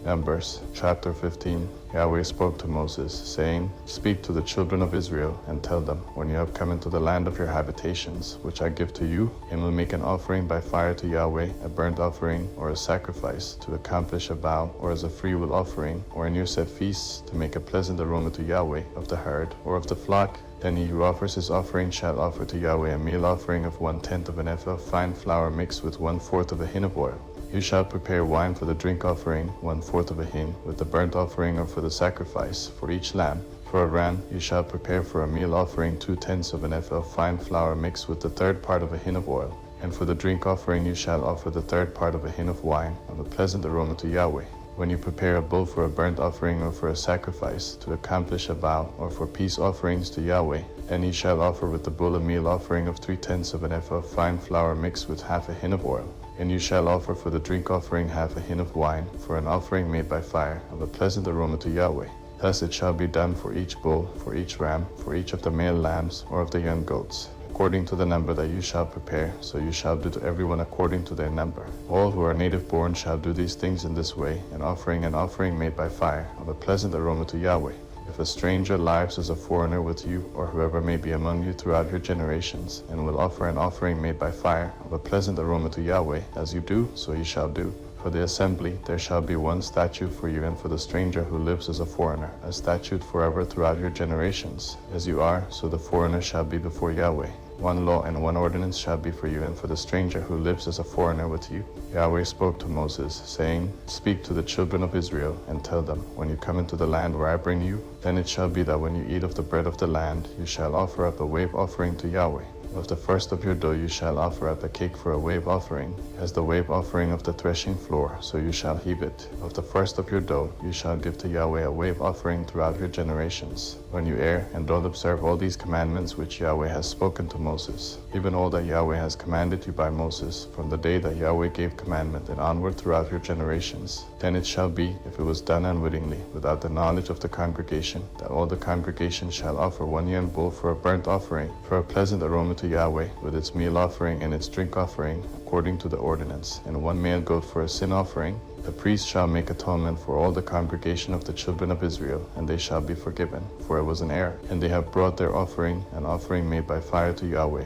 Numbers chapter 15. Yahweh spoke to Moses, saying, Speak to the children of Israel, and tell them, when you have come into the land of your habitations, which I give to you, and will make an offering by fire to Yahweh, a burnt offering, or a sacrifice, to accomplish a vow, or as a freewill offering, or in your set feasts, to make a pleasant aroma to Yahweh, of the herd, or of the flock, then he who offers his offering shall offer to Yahweh a meal offering of 1/10 of an ephah of fine flour mixed with 1/4 of a hin of oil. You shall prepare wine for the drink offering, 1/4 of a hin, with the burnt offering or for the sacrifice, for each lamb. For a ram you shall prepare for a meal offering 2/10 of an ephah of fine flour mixed with the 1/3 part of a hin of oil. And for the drink offering you shall offer the 1/3 part of a hin of wine, of a pleasant aroma to Yahweh. When you prepare a bull for a burnt offering or for a sacrifice, to accomplish a vow, or for peace offerings to Yahweh, then ye shall offer with the bull a meal offering of 3/10 of an ephah of fine flour mixed with half a hin of oil. And you shall offer for the drink offering half a hin of wine, for an offering made by fire, of a pleasant aroma to Yahweh. Thus it shall be done for each bull, for each ram, for each of the male lambs, or of the young goats, according to the number that you shall prepare, so you shall do to everyone according to their number. All who are native born shall do these things in this way, an offering made by fire, of a pleasant aroma to Yahweh. If a stranger lives as a foreigner with you, or whoever may be among you throughout your generations, and will offer an offering made by fire, of a pleasant aroma to Yahweh, as you do, so ye shall do. For the assembly there shall be one statute for you, and for the stranger who lives as a foreigner, a statute forever throughout your generations. As you are, so the foreigner shall be before Yahweh. One law and one ordinance shall be for you, and for the stranger who lives as a foreigner with you. Yahweh spoke to Moses, saying, Speak to the children of Israel, and tell them, when you come into the land where I bring you, then it shall be that when you eat of the bread of the land, you shall offer up a wave offering to Yahweh. Of the first of your dough you shall offer up a cake for a wave offering, as the wave offering of the threshing floor, so you shall heap it. Of the first of your dough you shall give to Yahweh a wave offering throughout your generations. When you err and don't observe all these commandments which Yahweh has spoken to Moses, even all that Yahweh has commanded you by Moses, from the day that Yahweh gave commandment and onward throughout your generations, then it shall be, if it was done unwittingly, without the knowledge of the congregation, that all the congregation shall offer one young bull for a burnt offering, for a pleasant aroma to Yahweh, with its meal offering and its drink offering, according to the ordinance, and one male goat for a sin offering. The priest shall make atonement for all the congregation of the children of Israel, and they shall be forgiven, for it was an error. And they have brought their offering, an offering made by fire to Yahweh,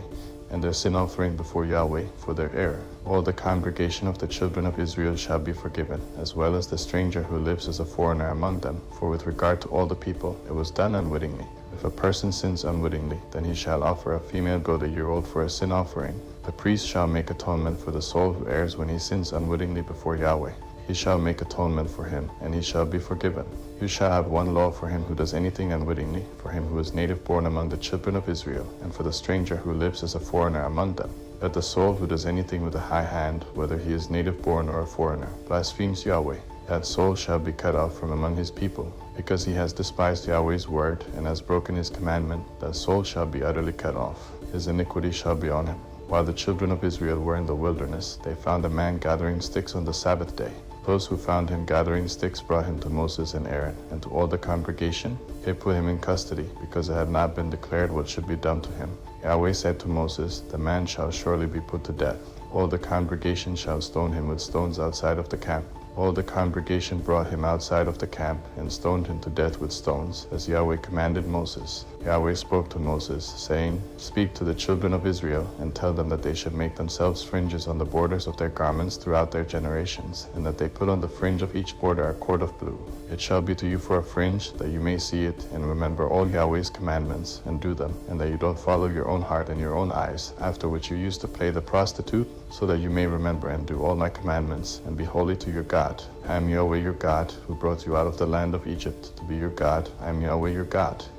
and their sin offering before Yahweh for their error. All the congregation of the children of Israel shall be forgiven, as well as the stranger who lives as a foreigner among them, for with regard to all the people it was done unwittingly. If a person sins unwittingly, then he shall offer a female goat a year old for a sin offering. The priest shall make atonement for the soul who errs when he sins unwittingly before Yahweh. He shall make atonement for him, and he shall be forgiven. You shall have one law for him who does anything unwittingly, for him who is native born among the children of Israel, and for the stranger who lives as a foreigner among them. That the soul who does anything with a high hand, whether he is native born or a foreigner, blasphemes Yahweh, that soul shall be cut off from among his people. Because he has despised Yahweh's word, and has broken his commandment, that soul shall be utterly cut off. His iniquity shall be on him. While the children of Israel were in the wilderness, they found a man gathering sticks on the Sabbath day. Those who found him gathering sticks brought him to Moses and Aaron, and to all the congregation. They put him in custody, because it had not been declared what should be done to him. Yahweh said to Moses, The man shall surely be put to death. All the congregation shall stone him with stones outside of the camp. All the congregation brought him outside of the camp, and stoned him to death with stones, as Yahweh commanded Moses. Yahweh spoke to Moses, saying, Speak to the children of Israel, and tell them that they should make themselves fringes on the borders of their garments throughout their generations, and that they put on the fringe of each border a cord of blue. It shall be to you for a fringe, that you may see it, and remember all Yahweh's commandments, and do them, and that you don't follow your own heart and your own eyes, after which you used to play the prostitute, so that you may remember and do all my commandments, and be holy to your God. I am Yahweh your God, who brought you out of the land of Egypt to be your God. I am Yahweh your God.